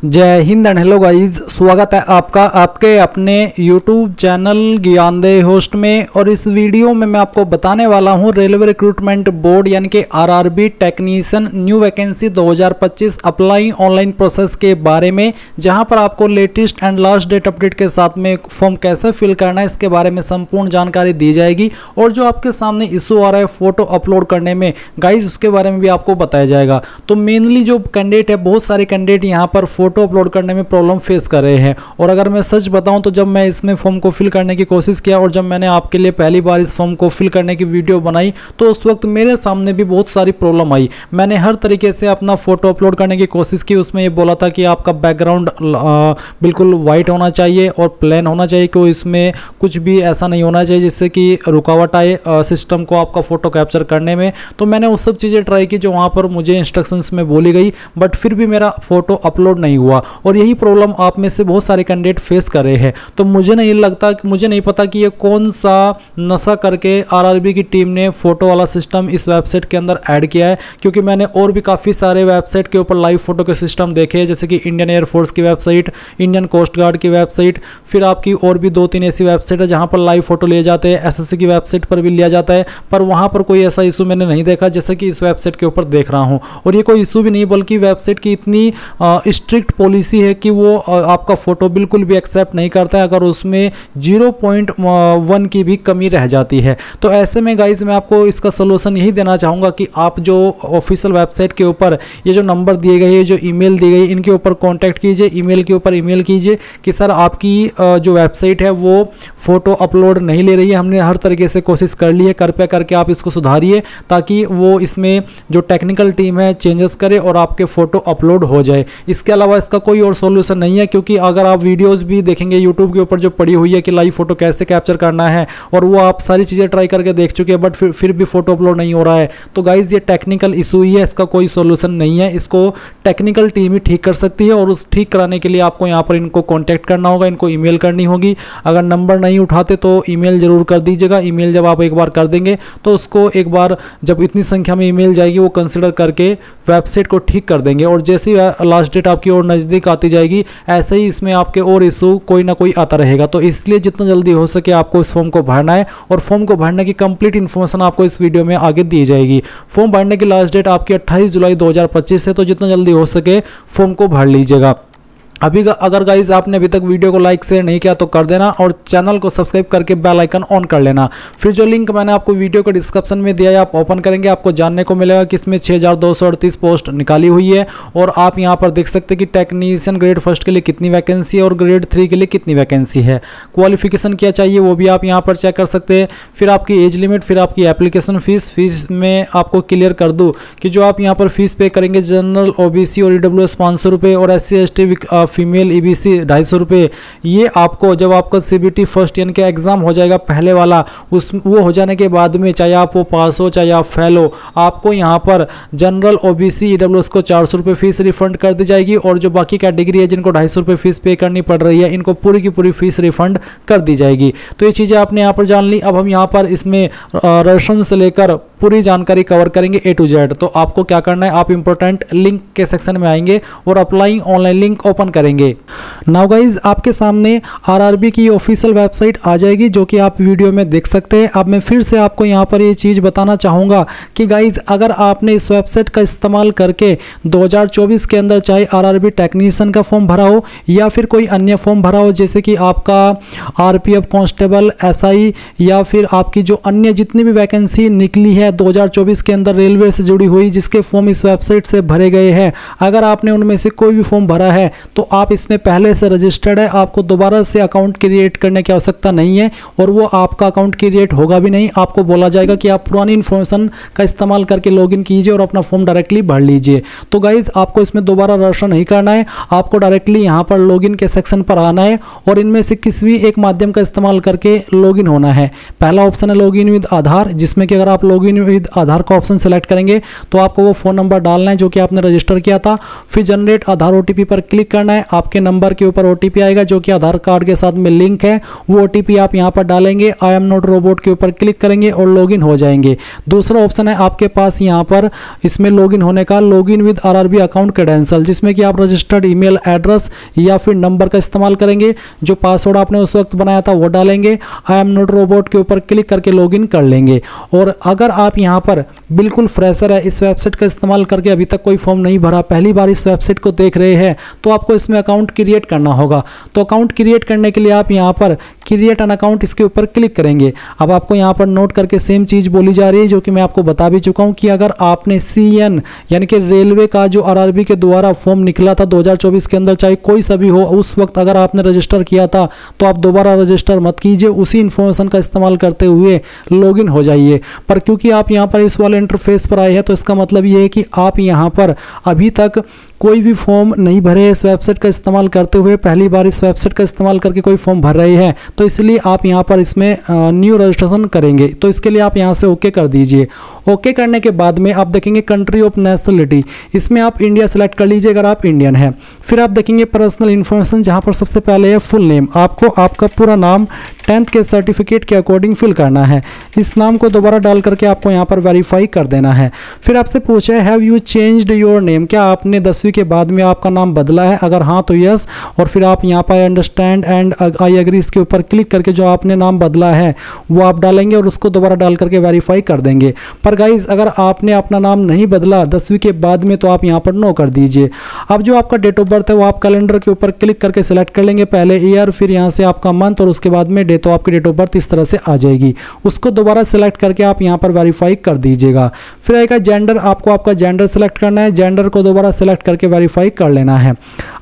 जय Hind and hello guys, स्वागत है आपका आपके अपने YouTube चैनल ज्ञानदेह होस्ट में। और इस वीडियो में मैं आपको बताने वाला हूं रेलवे रिक्रूटमेंट बोर्ड यानी कि RRB technician new vacancy 2025 apply online process के बारे में, जहां पर आपको latest and last date update के साथ में फॉर्म कैसे फिल करना है इसके बारे में संपूर्ण जानकारी दी जाएगी। और जो आपके सामने इशू आ रहा है फोटो अपलोड करने में गाइज, उसके बारे में भी आपको बताया जाएगा। तो मेनली जो कैंडिडेट है, बहुत सारे कैंडिडेट यहाँ पर फोटो अपलोड करने में प्रॉब्लम फेस कर रहे हैं। और अगर मैं सच बताऊं तो जब मैं इसमें फॉर्म को फिल करने की कोशिश किया और जब मैंने आपके लिए पहली बार इस फॉर्म को फिल करने की वीडियो बनाई तो उस वक्त मेरे सामने भी बहुत सारी प्रॉब्लम आई। मैंने हर तरीके से अपना फोटो अपलोड करने की कोशिश की। उसमें ये बोला था कि आपका बैकग्राउंड बिल्कुल वाइट होना चाहिए और प्लेन होना चाहिए, कि इसमें कुछ भी ऐसा नहीं होना चाहिए जिससे कि रुकावट आए सिस्टम को आपका फोटो कैप्चर करने में। तो मैंने वो सब चीज़ें ट्राई की जो वहाँ पर मुझे इंस्ट्रक्शंस में बोली गई, बट फिर भी मेरा फोटो अपलोड नहीं हुआ। और यही प्रॉब्लम आप में से बहुत सारे कैंडिडेट फेस कर रहे हैं। तो मुझे नहीं पता कि ये कौन सा नशा करके आरआरबी की टीम ने फोटो वाला सिस्टम इस वेबसाइट के अंदर ऐड किया है, क्योंकि मैंने और भी काफ़ी सारे वेबसाइट के ऊपर लाइव फोटो के सिस्टम देखे हैं, जैसे कि इंडियन एयरफोर्स की वेबसाइट, इंडियन कोस्ट गार्ड की वेबसाइट, फिर आपकी और भी 2-3 ऐसी वेबसाइट है जहाँ पर लाइव फोटो लिए जाते हैं। एसएससी की वेबसाइट पर भी लिया जाता है, पर वहाँ पर कोई ऐसा इशू मैंने नहीं देखा जैसे कि इस वेबसाइट के ऊपर देख रहा हूँ। और ये कोई इशू भी नहीं, बल्कि वेबसाइट की इतनी स्ट्रिक्ट पॉलिसी है कि वो आपका फोटो बिल्कुल भी एक्सेप्ट नहीं करता है अगर उसमें 0.1 की भी कमी रह जाती है। तो ऐसे में गाइज मैं आपको इसका सोल्यूशन यही देना चाहूँगा कि आप जो ऑफिशियल वेबसाइट के ऊपर ये जो नंबर दिए गए हैं, जो ईमेल दी गई, इनके ऊपर कॉन्टैक्ट कीजिए, ईमेल के ऊपर ईमेल कीजिए कि सर आपकी जो वेबसाइट है वो फोटो अपलोड नहीं ले रही है, हमने हर तरीके से कोशिश कर ली है, कृपया करके आप इसको सुधारिए ताकि वो इसमें जो टेक्निकल टीम है चेंजेस करे और आपके फोटो अपलोड हो जाए। इसके अलावा इसका कोई और सॉल्यूशन नहीं है, क्योंकि अगर आप वीडियोस भी देखेंगे यूट्यूब के ऊपर जो पड़ी हुई है कि लाइव फोटो कैसे कैप्चर करना है, और वो आप सारी चीज़ें ट्राई करके देख चुके हैं, बट फिर भी फोटो अपलोड नहीं हो रहा है। तो गाइज ये टेक्निकल इशू ही है, इसका कोई सॉल्यूशन नहीं है। इसको टेक्निकल टीम ही ठीक कर सकती है और उस ठीक कराने के लिए आपको यहाँ पर इनको कॉन्टैक्ट करना होगा, इनको ईमेल करनी होगी। अगर नंबर नहीं उठाते तो ईमेल जरूर कर दीजिएगा। ईमेल जब आप एक बार कर देंगे तो उसको एक बार जब इतनी संख्या में ईमेल जाएगी वो कंसिडर करके वेबसाइट को ठीक कर देंगे। और जैसे ही लास्ट डेट आपकी और नज़दीक आती जाएगी, ऐसे ही इसमें आपके और इशू कोई ना कोई आता रहेगा। तो इसलिए जितना जल्दी हो सके आपको इस फॉर्म को भरना है, और फॉर्म को भरने की कंप्लीट इन्फॉर्मेशन आपको इस वीडियो में आगे दी जाएगी। फॉर्म भरने की लास्ट डेट आपकी 28 जुलाई 2025 है, तो जितना जल्दी हो सके फॉर्म को भर लीजिएगा। अभी अगर गाइज आपने अभी तक वीडियो को लाइक शेयर नहीं किया तो कर देना, और चैनल को सब्सक्राइब करके बेल आइकन ऑन कर लेना। फिर जो लिंक मैंने आपको वीडियो के डिस्क्रिप्शन में दिया है, आप ओपन करेंगे, आपको जानने को मिलेगा कि इसमें 6238 पोस्ट निकाली हुई है। और आप यहां पर देख सकते हैं कि टेक्नीशियन ग्रेड फर्स्ट के लिए कितनी वैकेंसी है और ग्रेड 3 के लिए कितनी वैकेंसी है। क्वालिफिकेशन क्या चाहिए वो भी आप यहाँ पर चेक कर सकते हैं। फिर आपकी एज लिमिट, फिर आपकी एप्लीकेशन फीस में आपको क्लियर कर दूँ कि जो आप यहाँ पर फीस पे करेंगे, जनरल OBC और EWS 500 रुपये और SC ST फीमेल EBC 250 रुपये, ये आपको जब आपका CBT फर्स्ट यानी कि एग्ज़ाम हो जाएगा पहले वाला, वो हो जाने के बाद में चाहे आप वो पास हो चाहे आप फेल हो, आपको यहाँ पर जनरल OBC EWS को 400 रुपये फीस रिफंड कर दी जाएगी। और जो बाकी कैटेगरी है जिनको 250 रुपये फीस पे करनी पड़ रही है, इनको पूरी की पूरी फीस रिफंड कर दी जाएगी। तो ये चीज़ें आपने यहाँ पर जान ली। अब हम यहाँ पर इसमें रजिस्ट्रेशन से लेकर पूरी जानकारी कवर करेंगे A to Z। तो आपको क्या करना है, आप इंपॉर्टेंट लिंक के सेक्शन में आएंगे और अप्लाई ऑनलाइन लिंक ओपन करेंगे। नाउ गाइज आपके सामने आरआरबी की ऑफिशियल वेबसाइट आ जाएगी, जो कि आप वीडियो में देख सकते हैं। अब मैं फिर से आपको यहाँ पर ये चीज़ बताना चाहूँगा कि गाइज अगर आपने इस वेबसाइट का इस्तेमाल करके 2024 के अंदर चाहे आरआरबी टेक्नीशियन का फॉर्म भरा हो या फिर कोई अन्य फॉर्म भरा हो, जैसे कि आपका RPF कांस्टेबल, SI, या फिर आपकी जो अन्य जितनी भी वैकेंसी निकली है 2024 के अंदर रेलवे से जुड़ी हुई, जिसके फॉर्म इस वेबसाइट से भरे गए हैं, अगर आपने उनमें से कोई भी फॉर्म भरा है तो आप इसमें पहले से रजिस्टर्ड है, आपको दोबारा से अकाउंट क्रिएट करने की आवश्यकता नहीं है। और वो आपका अकाउंट क्रिएट होगा भी नहीं, आपको बोला जाएगा कि आप पुरानी इन्फॉर्मेशन का इस्तेमाल करके लॉगिन कीजिए और अपना फॉर्म डायरेक्टली भर लीजिए। तो गाइज आपको इसमें दोबारा रजिस्टर नहीं करना है, आपको डायरेक्टली यहाँ पर लॉगिन के सेक्शन पर आना है और इनमें से किसी भी एक माध्यम का इस्तेमाल करके लॉगिन होना है। पहला ऑप्शन है लॉगिन विद आधार, जिसमें कि अगर आप लॉगिन विद आधार का ऑप्शन सेलेक्ट करेंगे तो आपको वो फ़ोन नंबर डालना है जो कि आपने रजिस्टर किया था। फिर जनरेट आधार OTP पर क्लिक करना है। आपके नंबर के ऊपर OTP आएगा जो कि आधार कार्ड के साथ में लिंक है, वो OTP आप यहाँ पर डालेंगे। आई एम नॉट रोबोट के ऊपर क्लिक करेंगे और लॉगिन हो जाएंगे। दूसरा ऑप्शन है आपके पास यहाँ पर इसमें लॉगिन होने का, login with RRB account credential, जिसमें कि आप रजिस्टर्ड ईमेल एड्रेस या फिर नंबर का इस्तेमाल करेंगे, जो पासवर्ड आपने उस वक्त बनाया था वो डालेंगे। आई एम नॉट रोबोट के ऊपर क्लिक करके लॉगिन कर लेंगे। और अगर आप यहाँ पर बिल्कुल फ्रेशर है, इस वेबसाइट का इस्तेमाल करके अभी तक कोई फॉर्म नहीं भरा, पहली बार इस वेबसाइट को देख रहे हैं, तो आपको इसमें अकाउंट क्रिएट करना होगा। तो अकाउंट क्रिएट करने के लिए आप यहाँ पर क्रिएट एन अकाउंट इसके ऊपर क्लिक करेंगे। अब आपको यहाँ पर नोट करके सेम चीज़ बोली जा रही है जो कि मैं आपको बता भी चुका हूँ कि अगर आपने CN यानी कि रेलवे का जो RRB के द्वारा फॉर्म निकला था 2024 के अंदर, चाहे कोई सा भी हो, उस वक्त अगर आपने रजिस्टर किया था तो आप दोबारा रजिस्टर मत कीजिए, उसी इन्फॉर्मेशन का इस्तेमाल करते हुए लॉगिन हो जाइए। पर क्योंकि आप यहाँ पर इस वाले इंटरफेस पर आए हैं तो इसका मतलब ये है कि आप यहाँ पर अभी तक कोई भी फॉर्म नहीं भरे, इस वेबसाइट का इस्तेमाल करते हुए पहली बार इस वेबसाइट का इस्तेमाल करके कोई फॉर्म भर रहे हैं, तो इसलिए आप यहाँ पर इसमें न्यू रजिस्ट्रेशन करेंगे। तो इसके लिए आप यहाँ से ओके कर दीजिए। ओके करने के बाद में आप देखेंगे कंट्री ऑफ नेशनलिटी, इसमें आप इंडिया सेलेक्ट कर लीजिए अगर आप इंडियन हैं। फिर आप देखेंगे पर्सनल इन्फॉर्मेशन, जहाँ पर सबसे पहले है फुल नेम। आपको आपका पूरा नाम 10th के सर्टिफिकेट के अकॉर्डिंग फिल करना है। इस नाम को दोबारा डाल करके आपको यहाँ पर वेरीफाई कर देना है। फिर आपसे पूछा है have you changed your name, क्या आपने 10वीं के बाद में आपका नाम बदला है? अगर हाँ तो यस, और फिर आप यहाँ पर अंडरस्टैंड एंड आई एग्री इसके ऊपर क्लिक करके जो आपने नाम बदला है वो आप डालेंगे और उसको दोबारा डाल करके वेरीफाई कर देंगे। पर गाइज अगर आपने अपना नाम नहीं बदला 10वीं के बाद में तो आप यहाँ पर नो कर दीजिए। अब जो आपका डेट ऑफ बर्थ है वो आप कैलेंडर के ऊपर क्लिक करके सिलेक्ट कर लेंगे, पहले ईयर फिर यहाँ से आपका मंथ और उसके बाद में डे, तो आपकी डेट ऑफ बर्थ इस तरह से आ जाएगी। उसको दोबारा सिलेक्ट करके आप यहाँ पर वेरीफाई कर दीजिएगा। फिर आएगा जेंडर, आपको आपका जेंडर सेलेक्ट करना है, जेंडर को दोबारा सिलेक्ट करके वेरीफाई कर लेना है।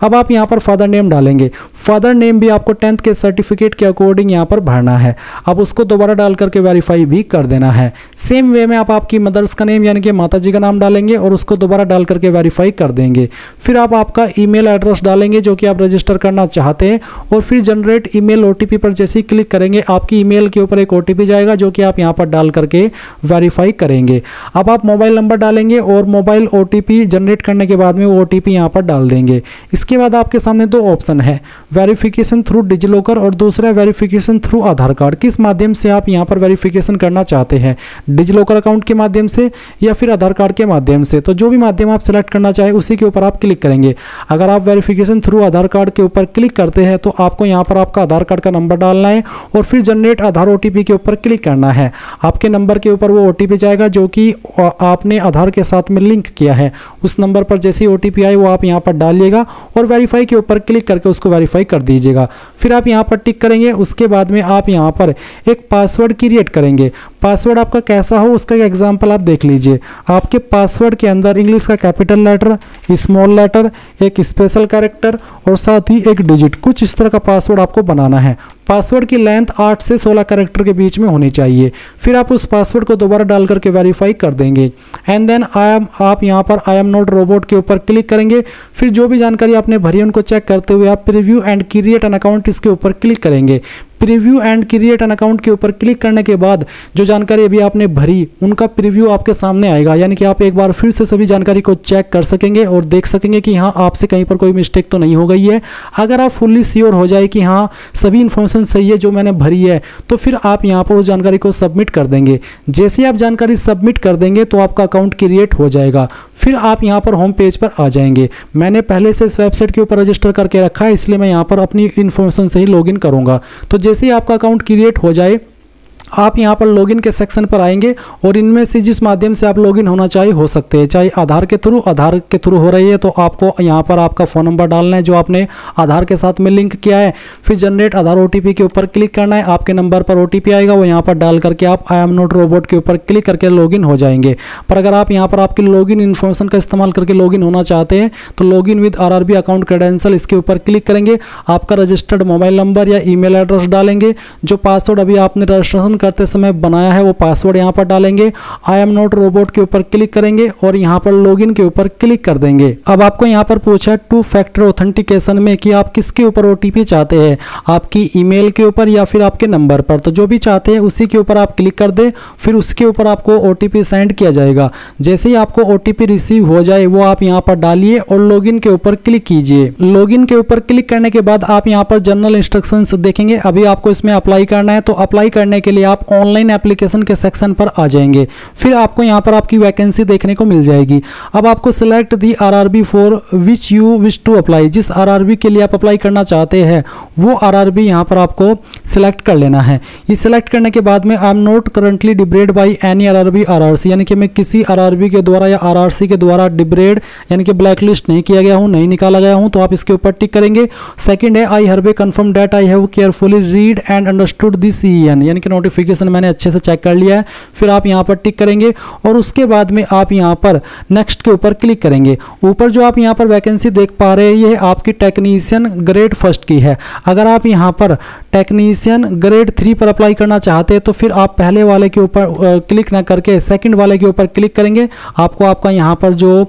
अब आप यहाँ पर फादर नेम डालेंगे, फादर नेम भी आपको 10th के सर्टिफिकेट के अकॉर्डिंग यहाँ पर भरना है। अब उसको दोबारा डाल करके वेरीफाई भी कर देना है। सेम वे में आप आपकी मदर्स का नेम यानी कि माता जी का नाम डालेंगे और उसको दोबारा डाल करके वेरीफाई कर देंगे। फिर आप आपका ईमेल एड्रेस डालेंगे जो कि आप रजिस्टर करना चाहते हैं और फिर जनरेट ईमेल OTP पर जैसे ही क्लिक करेंगे आपकी ईमेल के ऊपर एक OTP जाएगा जो कि आप यहाँ पर डाल करके वेरीफाई करेंगे। अब आप मोबाइल नंबर डालेंगे और मोबाइल OTP जनरेट करने के बाद में वो OTP यहाँ पर डाल देंगे। इसके बाद आपके सामने दो ऑप्शन है, वेरिफिकेशन थ्रू डिजिलॉकर और दूसरा वेरिफिकेशन थ्रू आधार कार्ड। किस माध्यम से आप यहाँ पर वेरिफिकेशन करना चाहते हैं, डिजिलॉकर अकाउंट के माध्यम से या फिर आधार कार्ड के माध्यम से? तो जो भी माध्यम आप सेलेक्ट करना चाहे उसी के ऊपर आप क्लिक करेंगे। अगर आप वेरिफिकेशन थ्रू आधार कार्ड के ऊपर क्लिक करते हैं तो आपको यहाँ पर आपका आधार कार्ड का नंबर डालना है और फिर जनरेट आधार OTP के ऊपर क्लिक करना है। आपके नंबर के ऊपर वो OTP जाएगा जो कि आपने आधार के साथ में लिंक किया है। उस नंबर पर जैसे ही OTP आए वो आप यहाँ पर डालिएगा और वेरीफाई के ऊपर क्लिक करके उसको वेरीफाई कर दीजिएगा। फिर आप यहाँ पर टिक करेंगे। उसके बाद में आप यहाँ पर एक पासवर्ड क्रिएट करेंगे। पासवर्ड आपका कैसा हो उसका एक एग्जाम्पल आप देख लीजिए। आपके पासवर्ड के अंदर इंग्लिश का कैपिटल लेटर, स्मॉल लेटर, एक स्पेशल कैरेक्टर और साथ ही एक डिजिट, कुछ इस तरह का पासवर्ड आपको बनाना है। पासवर्ड की लेंथ 8 से 16 कैरेक्टर के बीच में होनी चाहिए। फिर आप उस पासवर्ड को दोबारा डाल करके वेरीफाई कर देंगे एंड देन आप यहाँ पर आई एम नॉट रोबोट के ऊपर क्लिक करेंगे। फिर जो भी जानकारी आपने भरी उनको चेक करते हुए आप preview and create an account इसके ऊपर क्लिक करेंगे। Preview and create an account के ऊपर क्लिक करने के बाद जो जानकारी अभी आपने भरी उनका प्रीव्यू आपके सामने आएगा, यानी कि आप एक बार फिर से सभी जानकारी को चेक कर सकेंगे और देख सकेंगे कि हाँ आपसे कहीं पर कोई मिस्टेक तो नहीं हो गई है। अगर आप फुल्ली श्योर हो जाए कि हाँ सभी इन्फॉर्मेशन सही है जो मैंने भरी है तो फिर आप यहाँ पर उस जानकारी को सबमिट कर देंगे। जैसे आप जानकारी सबमिट कर देंगे तो आपका अकाउंट क्रिएट हो जाएगा। फिर आप यहाँ पर होम पेज पर आ जाएंगे। मैंने पहले से इस वेबसाइट के ऊपर रजिस्टर करके रखा है इसलिए मैं यहाँ पर अपनी इन्फॉर्मेशन से ही लॉगिन करूँगा। तो जैसे ही आपका अकाउंट क्रिएट हो जाए आप यहाँ पर लॉगिन के सेक्शन पर आएंगे और इनमें से जिस माध्यम से आप लॉगिन होना चाहे हो सकते हैं, चाहे आधार के थ्रू हो रही है तो आपको यहाँ पर आपका फ़ोन नंबर डालना है जो आपने आधार के साथ में लिंक किया है। फिर जनरेट आधार OTP के ऊपर क्लिक करना है। आपके नंबर पर OTP आएगा, वो यहाँ पर डाल करके आप आई एम नॉट रोबोट के ऊपर क्लिक करके लॉगिन हो जाएंगे। पर अगर आप यहाँ पर आपकी लॉगिन इन्फॉर्मेशन का इस्तेमाल करके लॉगिन होना चाहते हैं तो login with RRB account credential इसके ऊपर क्लिक करेंगे। आपका रजिस्टर्ड मोबाइल नंबर या ईमेल एड्रेस डालेंगे, जो पासवर्ड अभी आपने रजिस्ट्रेशन करते समय बनाया है वो पासवर्ड यहाँ पर डालेंगे। आई एम नॉट रोबोट के ऊपर क्लिक करेंगे और यहाँ पर लॉगिन के ऊपर क्लिक कर देंगे। अब आपको यहाँ पर पूछा 2 फैक्टर ऑथेंटिकेशन में कि आप किसके ऊपर ओटीपी चाहते हैं, आपकी ईमेल के ऊपर या फिर आपके नंबर पर। तो जो भी चाहते हैं उसी के ऊपर आप क्लिक कर दे, फिर उसके ऊपर आपको ओटीपी सेंड किया जाएगा। जैसे ही आपको ओटीपी रिसीव हो जाए वो आप यहाँ पर डालिए और लॉगिन के ऊपर क्लिक कीजिए। लॉगिन के ऊपर क्लिक करने के बाद आप यहाँ पर जनरल इंस्ट्रक्शंस देखेंगे। अभी आपको इसमें अप्लाई करना है, तो अप्लाई करने के लिए आप ऑनलाइन एप्लीकेशन के सेक्शन पर आ जाएंगे। फिर आपको यहाँ पर आपकी वैकेंसी देखने को मिल जाएगी। अब आपको select the RRB for which you wish to apply. जिस आरआरबी के लिए आप अप्लाई करना चाहते हैं वो आरआरबी यहाँ पर आपको सिलेक्ट कर लेना है। ये सिलेक्ट करने के बाद में I am not currently debarred by any RRB RRC, यानी कि मैं किसी आरआरबी के द्वारा या आरआरसी के द्वारा डिब्रेड यानी कि ब्लैक लिस्ट नहीं किया गया हूँ, नहीं निकाला गया हूँ। तो आप इसके ऊपर टिक करेंगे। सेकंड है I hereby confirm that I have carefully read and understood the CEN, यानी कि नोटिफिकेशन मैंने अच्छे से चेक कर लिया है। फिर आप यहाँ पर टिक करेंगे और उसके बाद में आप यहाँ पर नेक्स्ट के ऊपर क्लिक करेंगे। ऊपर जो आप यहाँ पर वैकेंसी देख पा रहे हैं ये आपकी टेक्नीशियन ग्रेड फर्स्ट की है। अगर आप यहाँ पर टेक्नीशियन ग्रेड 3 पर अप्लाई करना चाहते हैं तो फिर आप पहले वाले के ऊपर क्लिक ना करके सेकंड वाले के ऊपर क्लिक करेंगे। आपको आपका यहाँ पर जो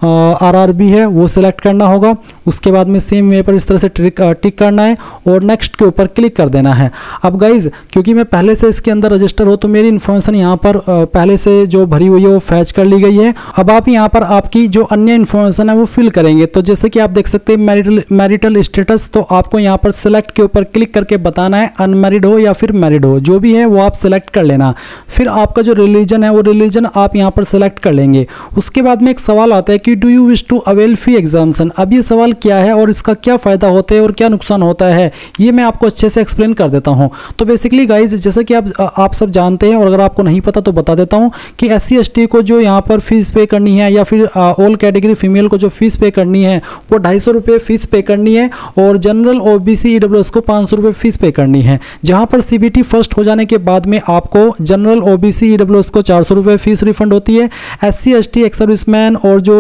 आरआरबी है वो सिलेक्ट करना होगा। उसके बाद में सेम वे पर इस तरह से टिक करना है और नेक्स्ट के ऊपर क्लिक कर देना है। अब गाइज क्योंकि मैं पहले से इसके अंदर रजिस्टर हो तो मेरी इन्फॉर्मेशन यहाँ पर पहले से जो भरी हुई है वो फैच कर ली गई है। अब आप यहाँ पर आपकी जो अन्य इन्फॉर्मेशन है वो फिल करेंगे। तो जैसे कि आप देख सकते हैं मैरिटल स्टेटस, तो आपको यहाँ पर सिलेक्ट के ऊपर क्लिक करके बताना है अनमैरिड हो या फिर मैरिड हो, जो भी है वो आप सिलेक्ट कर लेना। फिर आपका जो रिलीजन है वो रिलीजन आप यहाँ पर सिलेक्ट कर लेंगे। उसके बाद में एक सवाल आता है कि do you wish to avail fee exemption. अब ये सवाल क्या है और इसका क्या फ़ायदा होता है और क्या नुकसान होता है ये मैं आपको अच्छे से एक्सप्लेन कर देता हूँ। तो बेसिकली गाइज जैसे कि आप सब जानते हैं और अगर आपको नहीं पता तो बता देता हूँ कि SC ST को जो यहाँ पर फीस पे करनी है या फिर ऑल कैटेगरी फीमेल को जो फीस पे करनी है वो 250 रुपये फीस पे करनी है और जनरल OBC EWS को 500 रुपये फीस पे करनी है। जहाँ पर CBT फर्स्ट हो जाने के बाद में आपको जनरल OBC EWS को 400 रुपये फीस रिफंड होती है। SC ST एक्स सर्विसमैन और जो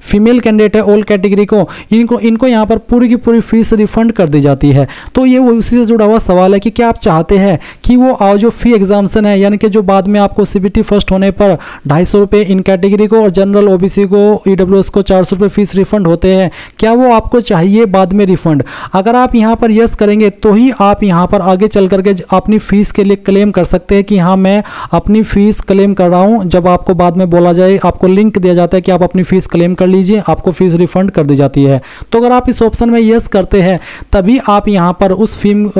फीमेल कैंडिडेट है ऑल कैटेगरी को इनको यहाँ पर पूरी की पूरी फीस रिफंड कर दी जाती है। तो ये उसी से जुड़ा हुआ सवाल है कि क्या आप चाहते हैं कि वो जो फी एग्जाम्शन है यानी कि जो बाद में आपको CBT फर्स्ट होने पर 250 रुपये इन कैटेगरी को और जनरल OBC को EWS को 400 रुपये फीस रिफंड होते हैं, क्या वो आपको चाहिए बाद में रिफंड? अगर आप यहाँ पर यस करेंगे तो ही आप यहाँ पर आगे चल करके अपनी फीस के लिए क्लेम कर सकते हैं कि हाँ मैं अपनी फीस क्लेम कर रहा हूँ। जब आपको बाद में बोला जाए आपको लिंक दिया जाता है कि आप अपनी फीस क्लेम कर लीजिए, आपको फीस रिफंड कर दी जाती है। तो अगर आप इस ऑप्शन में यस करते हैं तभी आप यहाँ पर उस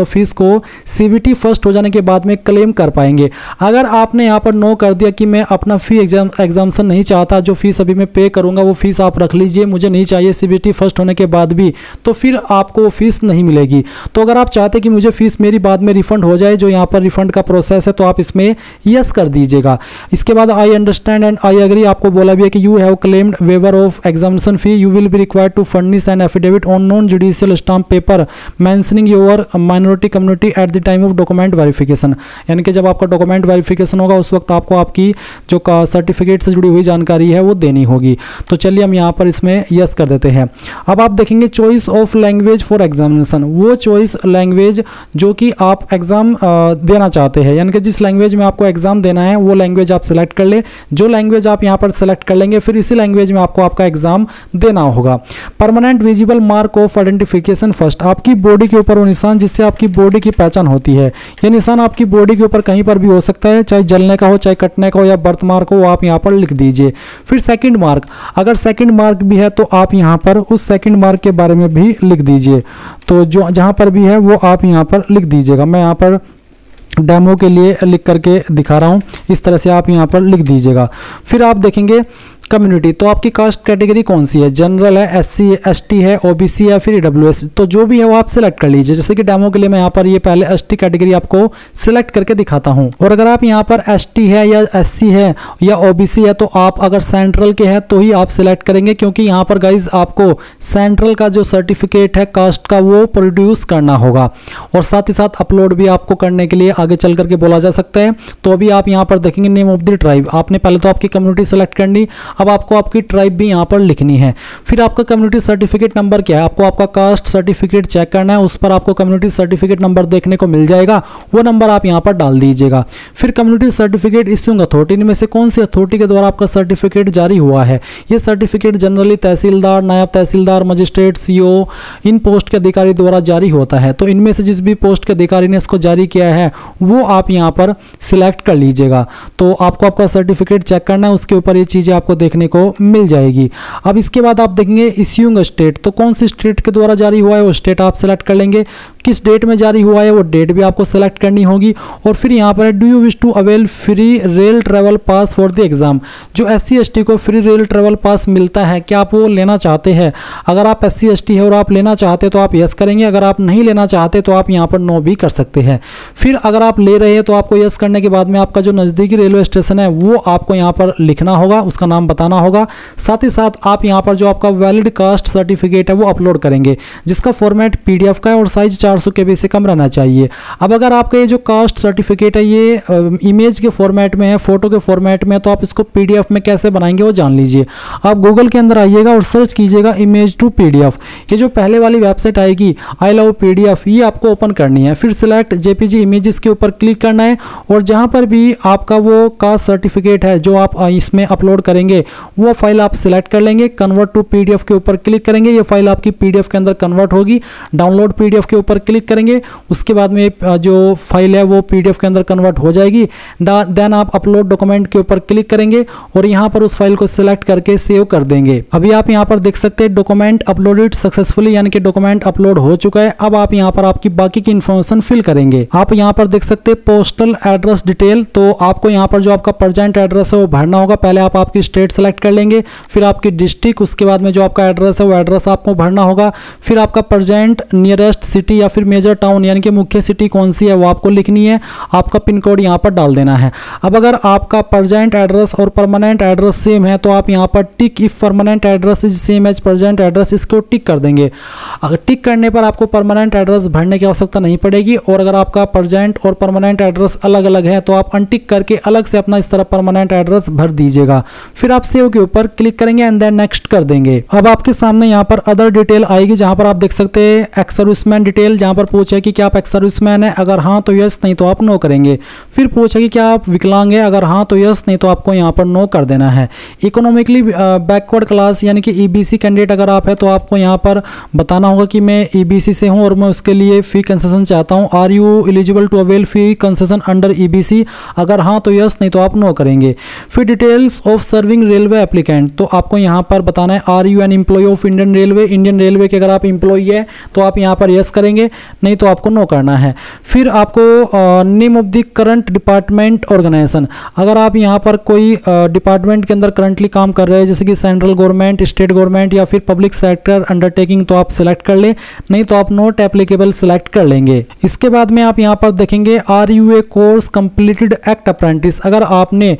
फीस को CBT फर्स्ट हो जाने के बाद में क्लेम कर पाएंगे। अगर आपने यहाँ पर नो कर दिया कि मैं अपना फी एग्जाम्शन नहीं चाहता, जो फीस अभी मैं पे करूँगा वो फीस आप रख लीजिए, मुझे नहीं चाहिए CBT फर्स्ट होने के बाद भी, तो फिर आपको वो फीस नहीं मिलेगी। तो अगर आप चाहते कि मुझे फीस मेरी बाद में रिफंड हो जाए, जो यहाँ पर रिफंड का प्रोसेस है, तो आप इसमें यस कर दीजिएगा। इसके बाद I understand and I agree आपको बोला भी है कि you have claimed waiver of examination fee, you will be required to furnish an affidavit on non judicial stamp paper mentioning your minority community at the time of document verification. यानी कि जब आपका document verification होगा उस वक्त आपको आपकी जो सर्टिफिकेट से जुड़ी हुई जानकारी है वो देनी होगी। तो चलिए हम यहाँ पर इसमें यस कर देते हैं। अब आप देखेंगे choice of language for examination, वो चॉइस लैंग्वेज जो कि आप एग्जाम देना चाहते हैं, यानी कि जिस लैंग्वेज में आपको एग्जाम देना है वो लैंग्वेज आप सिलेक्ट कर ले। जो लैंग्वेज आप यहाँ पर सिलेक्ट कर लेंगे फिर इसी लैंग्वेज में आपको आपका एग्जाम देना होगा। Permanent visible mark of identification first, आपकी बॉडी के ऊपर वो निशान जिससे आपकी बॉडी की पहचान होती है। ये निशान आपकी बॉडी के ऊपर कहीं पर भी हो सकता है, चाहे जलने का हो, चाहे कटने का हो या बर्थ मार्क हो, आप यहाँ पर लिख दीजिए। फिर सेकंड मार्क, अगर सेकंड मार्क भी है तो आप यहाँ पर उस सेकंड मार्क के बारे में भी लिख दीजिए। तो जो जहाँ पर भी है वो आप यहाँ पर लिख दीजिएगा। मैं यहाँ पर डेमो के लिए लिख करके दिखा रहा हूँ, इस तरह से आप यहाँ पर लिख दीजिएगा। फिर आप देखेंगे कम्युनिटी, तो आपकी कास्ट कैटेगरी कौन सी है, जनरल है, SC ST है, OBC है, फिर EWS, तो जो भी है वो आप सिलेक्ट कर लीजिए। जैसे कि डेमो के लिए मैं यहाँ पर ये पहले ST कैटेगरी आपको सिलेक्ट करके दिखाता हूँ। और अगर आप यहाँ पर ST है या SC है या OBC है तो आप अगर सेंट्रल के हैं तो ही आप सिलेक्ट करेंगे, क्योंकि यहाँ पर गाइज आपको सेंट्रल का जो सर्टिफिकेट है कास्ट का वो प्रोड्यूस करना होगा और साथ ही साथ अपलोड भी आपको करने के लिए आगे चल करके बोला जा सकता है। तो अभी आप यहाँ पर देखेंगे नेम ऑफ द ट्राइब, आपने पहले तो आपकी कम्युनिटी सेलेक्ट करनी। अब आपको आपकी ट्राइब भी यहाँ पर लिखनी है। फिर आपका कम्युनिटी सर्टिफिकेट नंबर क्या है, आपको आपका कास्ट सर्टिफिकेट चेक करना है, उस पर आपको कम्युनिटी सर्टिफिकेट नंबर देखने को मिल जाएगा, वो नंबर आप यहाँ पर डाल दीजिएगा। फिर कम्युनिटी सर्टिफिकेट इश्यूइंग अथॉरिटी में से कौन सी अथॉरिटी के द्वारा आपका सर्टिफिकेट जारी हुआ है। ये सर्टिफिकेट जनरली तहसीलदार, नायब तहसीलदार, मजिस्ट्रेट, सीओ, इन पोस्ट के अधिकारी द्वारा जारी होता है। तो इनमें से जिस भी पोस्ट के अधिकारी ने इसको जारी किया है वो आप यहाँ पर सिलेक्ट कर लीजिएगा। तो आपको आपका सर्टिफिकेट चेक करना है, उसके ऊपर ये चीज़ें आपको देखने को मिल जाएगी। अब इसके बाद आप देखेंगे इश्यूइंग स्टेट, तो कौन सी स्टेट के द्वारा जारी हुआ है वो स्टेट आप सेलेक्ट कर लेंगे, किस डेट में जारी हुआ है वो डेट भी आपको सेलेक्ट करनी होगी। और फिर यहाँ पर do you wish to avail free rail travel pass for the exam, जो SC ST को फ्री रेल ट्रैवल पास मिलता है, क्या आप वो लेना चाहते हैं। अगर आप SC ST है और आप लेना चाहते तो आप यस करेंगे, अगर आप नहीं लेना चाहते तो आप यहाँ पर नो भी कर सकते हैं। फिर अगर आप ले रहे हैं तो आपको यस करने के बाद में आपका जो नज़दीकी रेलवे स्टेशन है वो आपको यहाँ पर लिखना होगा, उसका नाम बताना होगा। साथ ही साथ आप यहाँ पर जो आपका वैलिड कास्ट सर्टिफिकेट है वो अपलोड करेंगे, जिसका फॉर्मेट PDF का है और साइज 400 KB से कम रहना चाहिए। अब अगर आपका ये जो कास्ट सर्टिफिकेट है ये इमेज के फॉर्मेट में है, फोटो के फॉर्मेट में, तो आप इसको PDF में कैसे बनाएंगे वो जान लीजिए। आप गूगल के अंदर आइएगा और सर्च कीजिएगा इमेज टू PDF। ये जो पहले वाली वेबसाइट आएगी आई लव PDF, ये आपको ओपन करनी है। फिर सिलेक्ट JPG इमेजेस के ऊपर क्लिक करना है और जहाँ पर भी आपका वो कास्ट सर्टिफिकेट है जो आप इसमें अपलोड करेंगे वो फाइल आप सिलेक्ट कर लेंगे। कन्वर्ट टू PDF के ऊपर क्लिक करेंगे, ये फाइल आपकी PDF के अंदर कन्वर्ट होगी। डाउनलोड PDF के ऊपर क्लिक करेंगे, उसके बाद में जो फाइल है वो PDF के अंदर कन्वर्ट हो जाएगी। देन आप अपलोड डॉक्यूमेंट के ऊपर क्लिक करेंगे और यहाँ पर उस फाइल को सिलेक्ट करके सेव कर देंगे। अभी आप यहाँ पर देख सकते हैं डॉक्यूमेंट अपलोडेड सक्सेसफुली, यानी कि डॉक्यूमेंट अपलोड हो चुका है। अब आप यहाँ पर आपकी बाकी की इन्फॉर्मेशन फिल करेंगे। आप यहाँ पर देख सकते हैं पोस्टल एड्रेस डिटेल, तो आपको यहाँ पर जो आपका प्रेजेंट एड्रेस है वो भरना होगा। पहले आप आपकी स्टेट सेलेक्ट कर लेंगे, फिर आपकी डिस्ट्रिक्ट, उसके बाद में जो आपका एड्रेस है वो एड्रेस आपको भरना होगा। फिर आपका प्रेजेंट नियरेस्ट सिटी या फिर मेजर टाउन, यानी कि मुख्य सिटी कौन सी है वो आपको लिखनी है। आपका पिन कोड यहाँ पर डाल देना है। अब अगर आपका प्रेजेंट एड्रेस और परमानेंट एड्रेस सेम है तो आप यहाँ पर tick if permanent address is same as present address, इसको टिक कर देंगे। अगर टिक करने पर आपको परमानेंट एड्रेस भरने की आवश्यकता नहीं पड़ेगी। और अगर आपका प्रेजेंट और परमानेंट एड्रेस अलग अलग है तो आप अनटिक करके अलग से अपना इस तरह परमानेंट एड्रेस भर दीजिएगा। फिर आप सेव के ऊपर क्लिक करेंगे एंड देन नेक्स्ट कर देंगे। अब आपके सामने यहाँ पर अदर डिटेल आएगी, जहाँ पर आप देख सकते हैं एक्स सर्विसमैन डिटेल, जहाँ पर पूछे कि क्या आप एक्स सर्विसमैन है, अगर हाँ तो यस, नहीं तो आप नो करेंगे। फिर पूछे कि क्या आप विकलांग है, अगर हाँ तो यस, नहीं तो आपको यहाँ पर नो कर देना है। इकोनॉमिकली बैकवर्ड क्लास यानी कि EBC कैंडिडेट अगर आप है तो आपको यहाँ पर बताना होगा कि मैं EBC से हूँ और मैं उसके लिए फी कंसेशन चाहता हूँ। Are you eligible to avail fee concession under EBC, अगर हाँ तो यस, नहीं तो आप नो करेंगे। फिर details of serving railway applicant, तो आपको यहाँ पर बताना है are you an employee of Indian railway, Indian railway के अगर आप एम्प्लॉय है तो आप यहाँ पर यस करेंगे, नहीं तो आपको नो करना है। फिर आपको name of the current department organisation, अगर आप यहाँ पर कोई डिपार्टमेंट के अंदर करंटली काम कर रहे हैं जैसे कि सेंट्रल गवर्नमेंट, स्टेट गवर्नमेंट या फिर पब्लिक सेक्टर अंडरटेकिंग, तो आप सिलेक्ट कर ले, नहीं तो आप नॉट एप्लीकेबल सिलेक्ट कर लेंगे। इसके बाद में आप यहाँ पर देखेंगे are you a course completed act apprentice, अगर आपने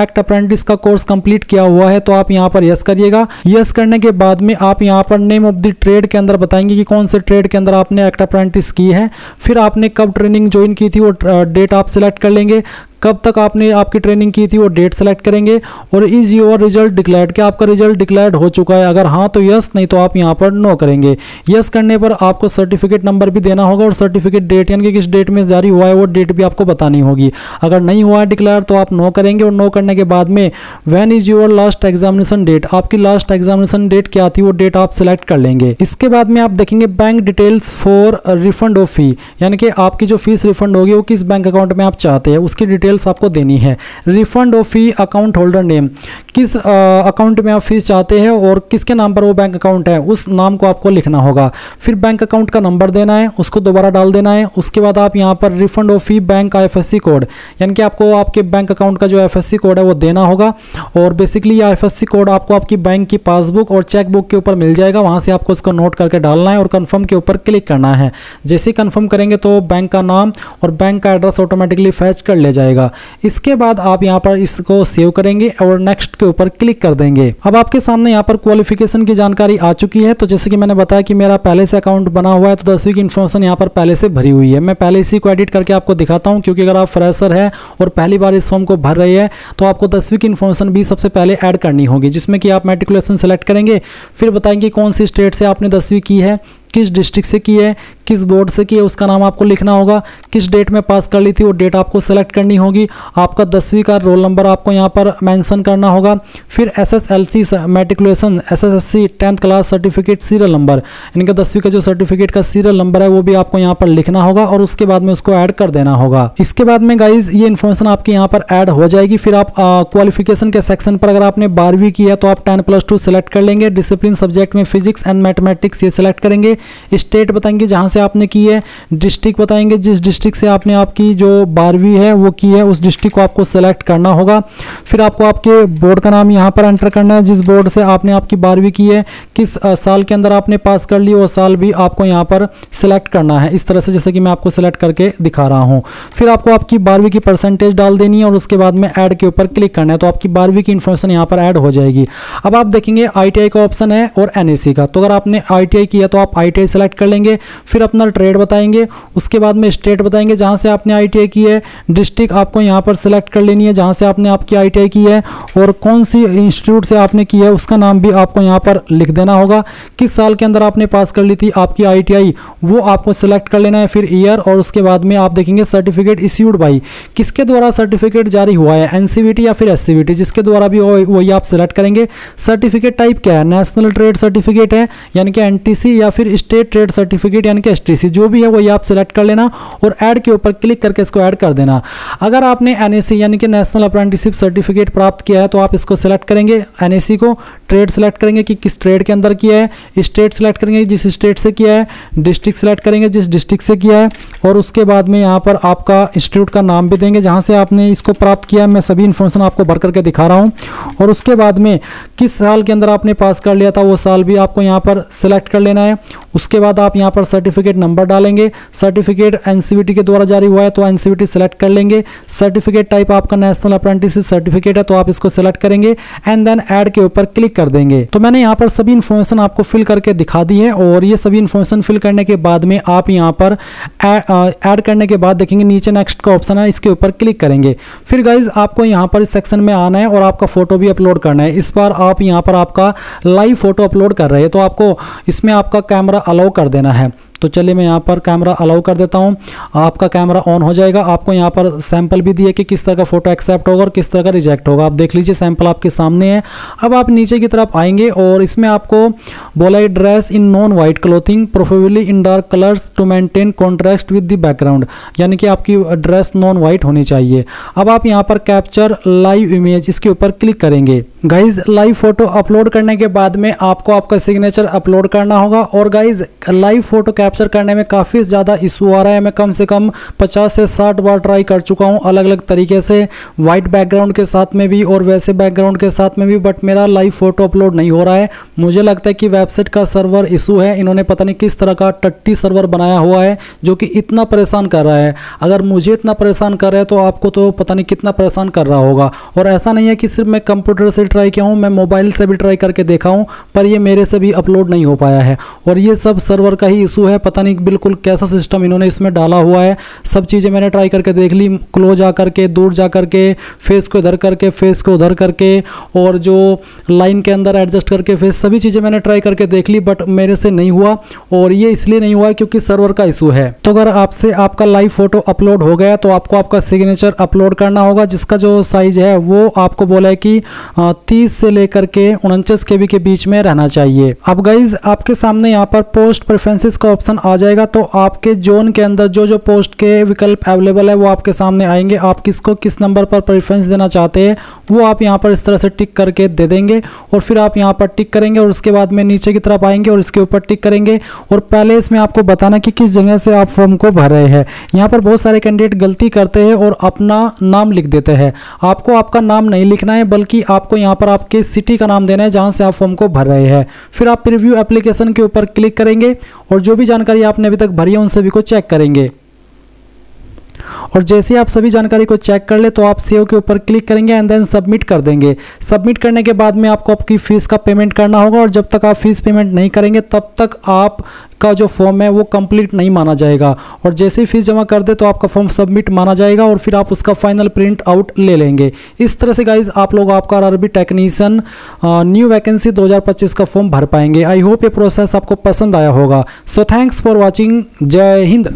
एक्ट अप्रेंटिस का कोर्स कंप्लीट किया हुआ है तो आप यहाँ पर यस करिएगा। यस करने के बाद में आप यहाँ पर नेम ऑफ द ट्रेड के अंदर बताएंगे कि कौन से ट्रेड के अंदर आपने एक्ट अप्रेंटिस की है। फिर आपने कब ट्रेनिंग ज्वाइन की थी वो डेट आप सिलेक्ट कर लेंगे। कब तक आपने आपकी ट्रेनिंग की थी वो डेट सेलेक्ट करेंगे। और इज योर रिजल्ट डिक्लेयर्ड, क्या आपका रिजल्ट डिक्लेयर्ड हो चुका है, अगर हाँ तो यस, नहीं तो आप यहाँ पर नो करेंगे। यस करने पर आपको सर्टिफिकेट नंबर भी देना होगा और सर्टिफिकेट डेट यानी कि किस डेट में जारी हुआ है वो डेट भी आपको बतानी होगी। अगर नहीं हुआ है डिक्लेयर तो आप नो करेंगे। और नो करने के बाद में when is your last examination date, आपकी लास्ट एग्जामिनेशन डेट क्या थी वो डेट आप सिलेक्ट कर लेंगे। इसके बाद में आप देखेंगे bank details for refund of fee, यानी कि आपकी जो फीस रिफंड होगी वो किस बैंक अकाउंट में आप चाहते हैं उसकी डिटेल्स आपको देनी है। Refund of fee account holder name, किस अकाउंट में आप फीस चाहते हैं और किसके नाम पर वो बैंक अकाउंट है उस नाम को आपको लिखना होगा। फिर बैंक अकाउंट का नंबर देना है, उसको दोबारा डाल देना है। उसके बाद आप यहाँ पर refund of fee bank IFSC code, यानी कि आपको आपके बैंक अकाउंट का जो IFSC कोड है वो देना होगा। और बेसिकली ये IFSC कोड आपको आपकी बैंक की पासबुक और चेकबुक के ऊपर मिल जाएगा, वहाँ से आपको उसको नोट करके डालना है और कन्फर्म के ऊपर क्लिक करना है। जैसे ही कन्फर्म करेंगे तो बैंक का नाम और बैंक का एड्रेस ऑटोमेटिकली फैच कर ले जाएगा। जाएगा। इसके बाद आप यहाँ पर इसको सेव करेंगे और नेक्स्ट के ऊपर क्लिक कर देंगे। अब आपके सामने यहाँ पर क्वालिफिकेशन की जानकारी आ चुकी है। तो जैसे कि मैंने बताया कि मेरा पहले से अकाउंट बना हुआ है, तो 10वीं की इन्फॉर्मेशन यहाँ पर पहले से भरी हुई है। मैं पहले इसी को एडिट करके आपको दिखाता हूँ, क्योंकि अगर आप फ्रेशर है और पहली बार इस फॉर्म को भर रहे हैं तो आपको 10वीं की इन्फॉर्मेशन भी सबसे पहले ऐड करनी होगी, जिसमें कि आप मैट्रिकुलेशन सेलेक्ट करेंगे, फिर बताएंगे कौन सी स्टेट से आपने 10वीं की है, किस डिस्ट्रिक्ट से की है, किस बोर्ड से की है, उसका नाम आपको लिखना होगा, किस डेट में पास कर ली थी वो डेट आपको सेलेक्ट करनी होगी, आपका 10वीं का रोल नंबर आपको यहाँ पर मेंशन करना होगा, फिर SSLC matriculation, SSSC 10th class certificate serial number, इनका 10वीं का जो सर्टिफिकेट का सीरियल नंबर है वो भी आपको यहाँ पर लिखना होगा और उसके बाद में उसको ऐड कर देना होगा। इसके बाद में गाइज ये इन्फॉर्मेशन आपके यहाँ पर ऐड हो जाएगी। फिर आप क्वालिफिकेशन के सेक्शन पर अगर आपने 12वीं की है तो आप 10+2 सेलेक्ट कर लेंगे। डिसिप्लिन सब्जेक्ट में फिजिक्स एंड मैथमेटिक्स ये सेलेक्ट करेंगे। स्टेट बताएंगे जहां से आपने की है, डिस्ट्रिक्ट बताएंगे जिस डिस्ट्रिक्ट से आपने आपकी जो 12वीं है वो की है उस डिस्ट्रिक्ट को आपको सेलेक्ट करना होगा। फिर आपको आपके बोर्ड का नाम यहां पर एंटर करना है, जिस बोर्ड से आपने आपकी 12वीं की है, किस साल के अंदर आपने पास कर ली वो साल भी आपको यहां पर सिलेक्ट करना है, इस तरह से जैसे कि मैं आपको सिलेक्ट करके दिखा रहा हूं। फिर आपको आपकी 12वीं की परसेंटेज डाल देनी है और उसके बाद में ऐड के ऊपर क्लिक करना है, तो आपकी 12वीं की इन्फॉर्मेशन यहां पर ऐड हो जाएगी। अब आप देखेंगे ITI का ऑप्शन है और NAC का, तो अगर आपने ITI किया तो आप ITI सेलेक्ट कर लेंगे। फिर अपना ट्रेड बताएंगे, उसके बाद में स्टेट बताएंगे जहां से आपने ITI की है, डिस्ट्रिक्ट आपको यहां पर सिलेक्ट कर लेनी है जहां से आपने आपकी ITI की है, और कौन सी इंस्टीट्यूट से आपने की है उसका नाम भी आपको यहां पर लिख देना होगा। किस साल के अंदर आपने पास कर ली थी आपकी ITI वो आपको सिलेक्ट कर लेना है, फिर ईयर, और उसके बाद में आप देखेंगे सर्टिफिकेट इश्यूड बाई, किसके द्वारा सर्टिफिकेट जारी हुआ है, NCVT या फिर SCVT, जिसके द्वारा भी वही आप सिलेक्ट करेंगे। सर्टिफिकेट टाइप क्या है, नेशनल ट्रेड सर्टिफिकेट है यानी कि NTC, या फिर स्टेट ट्रेड सर्टिफिकेट यानी कि STC, जो भी है वही आप सिलेक्ट कर लेना और ऐड के ऊपर क्लिक करके इसको ऐड कर देना। अगर आपने NAC यानी कि नेशनल अप्रेंटिसशिप सर्टिफिकेट प्राप्त किया है तो आप इसको सिलेक्ट करेंगे, NAC को, ट्रेड सेलेक्ट करेंगे कि किस ट्रेड के अंदर किया है, स्टेट सेलेक्ट करेंगे जिस स्टेट से किया है, डिस्ट्रिक्ट सेलेक्ट करेंगे जिस डिस्ट्रिक्ट से किया है, और उसके बाद में यहाँ पर आपका इंस्टीट्यूट का नाम भी देंगे जहाँ से आपने इसको प्राप्त किया है। मैं सभी इन्फॉर्मेशन आपको भर करके दिखा रहा हूँ, और उसके बाद में किस साल के अंदर आपने पास कर लिया था वो साल भी आपको यहाँ पर सिलेक्ट कर लेना है। उसके बाद आप यहाँ पर सर्टिफिकेट नंबर डालेंगे, सर्टिफिकेट NCVT के द्वारा जारी हुआ है तो NCVT सेलेक्ट कर लेंगे, सर्टिफिकेट टाइप आपका नेशनल अप्रेंटिसशिप सर्टिफिकेट है तो आप इसको सेलेक्ट करेंगे एंड देन ऐड के ऊपर क्लिक कर देंगे। तो मैंने यहाँ पर सभी इन्फॉर्मेशन आपको फिल करके दिखा दी है, और ये सभी इन्फॉर्मेशन फिल करने के बाद में आप यहाँ पर ऐड करने के बाद देखेंगे नीचे नेक्स्ट का ऑप्शन है, इसके ऊपर क्लिक करेंगे। फिर गाइज आपको यहाँ पर इस सेक्शन में आना है और आपका फोटो भी अपलोड करना है। इस बार आप यहाँ पर आपका लाइव फोटो अपलोड कर रहे हैं तो आपको इसमें आपका कैमरा अलाउ कर देना है। तो चलिए मैं यहाँ पर कैमरा अलाउ कर देता हूँ, आपका कैमरा ऑन हो जाएगा। आपको यहाँ पर सैंपल भी दिए कि किस तरह का फोटो एक्सेप्ट होगा और किस तरह का रिजेक्ट होगा, आप देख लीजिए सैंपल आपके सामने है। अब आप नीचे की तरफ आएंगे और इसमें आपको बोला है dress in non white clothing preferably in dark colours to maintain contrast with the background, यानी कि आपकी ड्रेस नॉन वाइट होनी चाहिए। अब आप यहाँ पर कैप्चर लाइव इमेज इसके ऊपर क्लिक करेंगे। गाइज लाइव फोटो अपलोड करने के बाद में आपको आपका सिग्नेचर अपलोड करना होगा, और गाइज लाइव फोटो कैप्चर करने में काफ़ी ज़्यादा इशू आ रहा है। मैं कम से कम 50 से 60 बार ट्राई कर चुका हूँ अलग अलग तरीके से, वाइट बैकग्राउंड के साथ में भी और वैसे बैकग्राउंड के साथ में भी, बट मेरा लाइव फोटो अपलोड नहीं हो रहा है। मुझे लगता है कि वेबसाइट का सर्वर इशू है, इन्होंने पता नहीं किस तरह का टट्टी सर्वर बनाया हुआ है जो कि इतना परेशान कर रहा है। अगर मुझे इतना परेशान कर रहा है तो आपको तो पता नहीं कितना परेशान कर रहा होगा। और ऐसा नहीं है कि सिर्फ मैं कंप्यूटर से ट्राई किया हूँ, मैं मोबाइल से भी ट्राई करके देखा हूँ, पर ये मेरे से भी अपलोड नहीं हो पाया है। और ये सब सर्वर का ही इशू है, पता नहीं बिल्कुल कैसा सिस्टम इन्होंने इसमें डाला हुआ है। सब चीज़ें मैंने ट्राई करके देख ली, क्लोज आ करके, दूर जा करके, फेस को इधर करके, फेस को उधर करके, और जो लाइन के अंदर एडजस्ट करके फेस, सभी चीज़ें मैंने ट्राई करके देख ली, बट मेरे से नहीं हुआ। और ये इसलिए नहीं हुआ क्योंकि सर्वर का इशू है। तो अगर आपसे आपका लाइव फोटो अपलोड हो गया तो आपको आपका सिग्नेचर अपलोड करना होगा, जिसका जो साइज है वो आपको बोला है कि 30 से लेकर के 49 KB के बीच में रहना चाहिए। अब गाइज आपके सामने यहाँ पर पोस्ट प्रेफरेंसेस का ऑप्शन आ जाएगा, तो आपके जोन के अंदर जो जो पोस्ट के विकल्प अवेलेबल है वो आपके सामने आएंगे। आप किसको किस नंबर पर प्रेफरेंस देना चाहते हैं वो आप यहाँ पर इस तरह से टिक करके दे देंगे, और फिर आप यहाँ पर टिक करेंगे और उसके बाद में नीचे की तरफ आएंगे और इसके ऊपर टिक करेंगे। और पहले इसमें आपको बताना कि किस जगह से आप फॉर्म को भर रहे हैं। यहाँ पर बहुत सारे कैंडिडेट गलती करते हैं और अपना नाम लिख देते हैं। आपको आपका नाम नहीं लिखना है, बल्कि आपको यहाँ पर आपके सिटी का नाम देना है जहाँ से आप फॉर्म को भर रहे हैं। फिर आप प्रीव्यू एप्लीकेशन के ऊपर क्लिक करेंगे और जो भी जानकारी आपने अभी तक भरी है उन सभी को चेक करेंगे। और जैसे आप सभी जानकारी को चेक कर ले तो आप सेव के ऊपर क्लिक करेंगे एंड देन सबमिट कर देंगे। सबमिट करने के बाद में आपको आपकी फीस का पेमेंट करना होगा और जब तक आप फीस पेमेंट नहीं करेंगे तब तक आपका जो फॉर्म है वो कंप्लीट नहीं माना जाएगा। और जैसे ही फीस जमा कर दे तो आपका फॉर्म सबमिट माना जाएगा और फिर आप उसका फाइनल प्रिंट आउट ले लेंगे। इस तरह से गाइज आप लोग आपका आरआरबी टेक्नीशियन न्यू वैकेंसी 2025 का फॉर्म भर पाएंगे। आई होप ये प्रोसेस आपको पसंद आया होगा। So thanks for watching. जय हिंद।